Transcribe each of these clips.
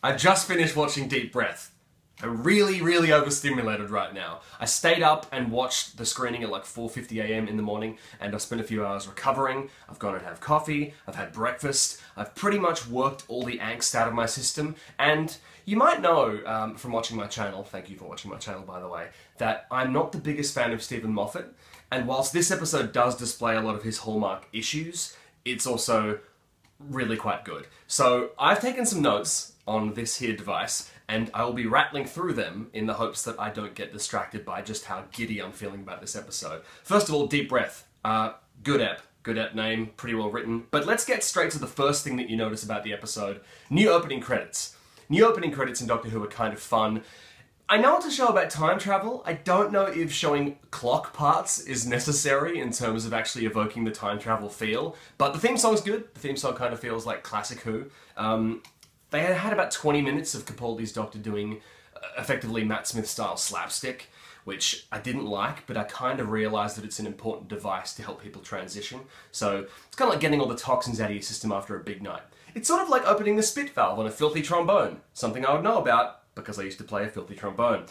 I just finished watching Deep Breath. I'm really overstimulated right now. I stayed up and watched the screening at like 4:50 a.m. in the morning, and I spent a few hours recovering. I've gone and had coffee, I've had breakfast, I've pretty much worked all the angst out of my system, and you might know from watching my channel, thank you for watching my channel by the way, that I'm not the biggest fan of Stephen Moffat, and whilst this episode does display a lot of his hallmark issues, it's also really quite good. So I've taken some notes on this here device, and I will be rattling through them in the hopes that I don't get distracted by just how giddy I'm feeling about this episode. First of all, Deep Breath. Good ep name, pretty well written. But let's get straight to the first thing that you notice about the episode. New opening credits. New opening credits in Doctor Who are kind of fun. I know it's a show about time travel. I don't know if showing clock parts is necessary in terms of actually evoking the time travel feel, but the theme song's good. The theme song kind of feels like classic Who. They had about 20 minutes of Capaldi's Doctor doing effectively Matt Smith style slapstick, which I didn't like, but I kind of realised that it's an important device to help people transition. So it's kind of like getting all the toxins out of your system after a big night. It's sort of like opening the spit valve on a filthy trombone, something I would know about because I used to play a filthy trombone.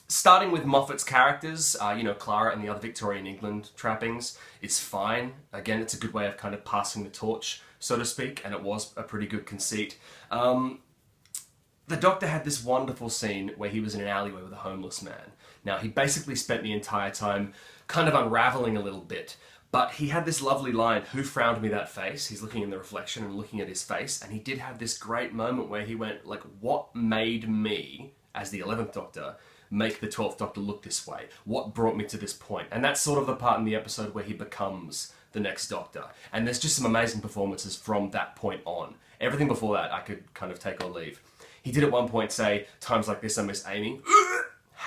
Starting with Moffat's characters, Clara and the other Victorian England trappings is fine. Again, it's a good way of kind of passing the torch, so to speak, and it was a pretty good conceit. The Doctor had this wonderful scene where he was in an alleyway with a homeless man. Now, he basically spent the entire time kind of unravelling a little bit, but he had this lovely line, "Who frowned me that face?" He's looking in the reflection and looking at his face, and he did have this great moment where he went, like, what made me, as the 11th Doctor, make the 12th Doctor look this way? What brought me to this point? And that's sort of the part in the episode where he becomes the next Doctor. And there's just some amazing performances from that point on. Everything before that I could kind of take or leave. He did at one point say, "Times like this I miss Amy."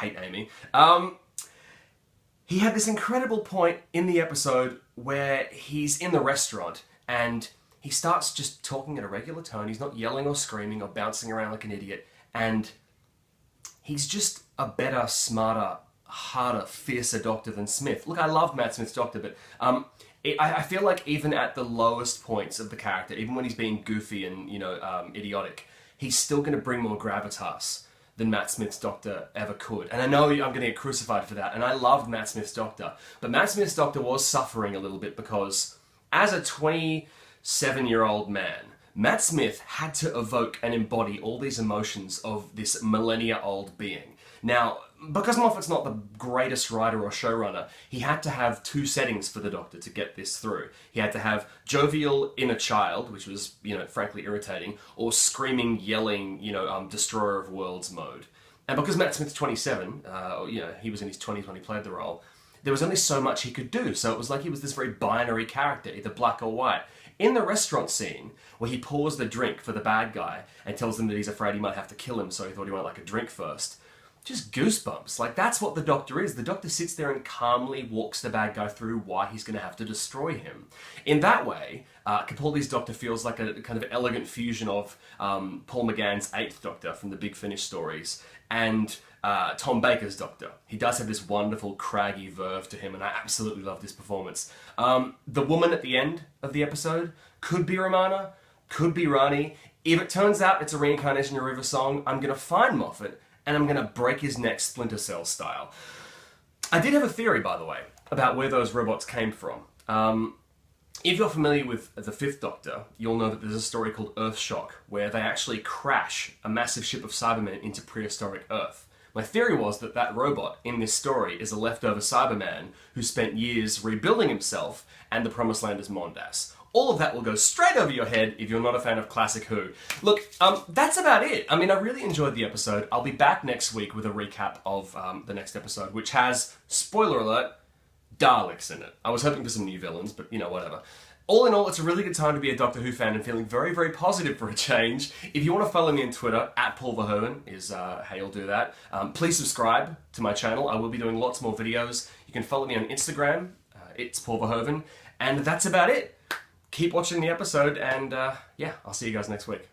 Hate Amy. He had this incredible point in the episode where he's in the restaurant and he starts just talking at a regular tone. He's not yelling or screaming or bouncing around like an idiot. And he's just a better, smarter, harder, fiercer Doctor than Smith. Look, I love Matt Smith's Doctor, but I feel like even at the lowest points of the character, even when he's being goofy and, idiotic, he's still going to bring more gravitas than Matt Smith's Doctor ever could. And I know I'm going to get crucified for that, and I loved Matt Smith's Doctor. But Matt Smith's Doctor was suffering a little bit because, as a 27-year-old man, Matt Smith had to evoke and embody all these emotions of this millennia-old being. Now, because Moffat's not the greatest writer or showrunner, he had to have two settings for the Doctor to get this through. He had to have jovial inner child, which was, frankly irritating, or screaming, yelling, destroyer of worlds mode. And because Matt Smith's 27, he was in his 20s when he played the role, there was only so much he could do, so it was like he was this very binary character, either black or white. In the restaurant scene, where he pours the drink for the bad guy and tells them that he's afraid he might have to kill him, so he thought he might like a drink first, just goosebumps. Like, that's what the Doctor is. The Doctor sits there and calmly walks the bad guy through why he's going to have to destroy him. In that way, Capaldi's Doctor feels like a kind of elegant fusion of Paul McGann's 8th Doctor from the Big Finish stories and Tom Baker's Doctor. He does have this wonderful, craggy verve to him, and I absolutely love this performance. The woman at the end of the episode could be Romana, could be Rani. If it turns out it's a reincarnation of River Song, I'm going to find Moffat, and I'm going to break his neck Splinter Cell style. I did have a theory, by the way, about where those robots came from. If you're familiar with the 5th Doctor, you'll know that there's a story called Earthshock, where they actually crash a massive ship of Cybermen into prehistoric Earth. My theory was that that robot in this story is a leftover Cyberman who spent years rebuilding himself, and the Promised Land is Mondas. All of that will go straight over your head if you're not a fan of classic Who. Look, that's about it. I mean, I really enjoyed the episode. I'll be back next week with a recap of the next episode, which has, spoiler alert, Daleks in it. I was hoping for some new villains, but, whatever. All in all, it's a really good time to be a Doctor Who fan and feeling very, very positive for a change. If you want to follow me on Twitter, @PaulVerhoeven is how you'll do that. Please subscribe to my channel. I will be doing lots more videos. You can follow me on Instagram. It's Paul Verhoeven. And that's about it. Keep watching the episode, and I'll see you guys next week.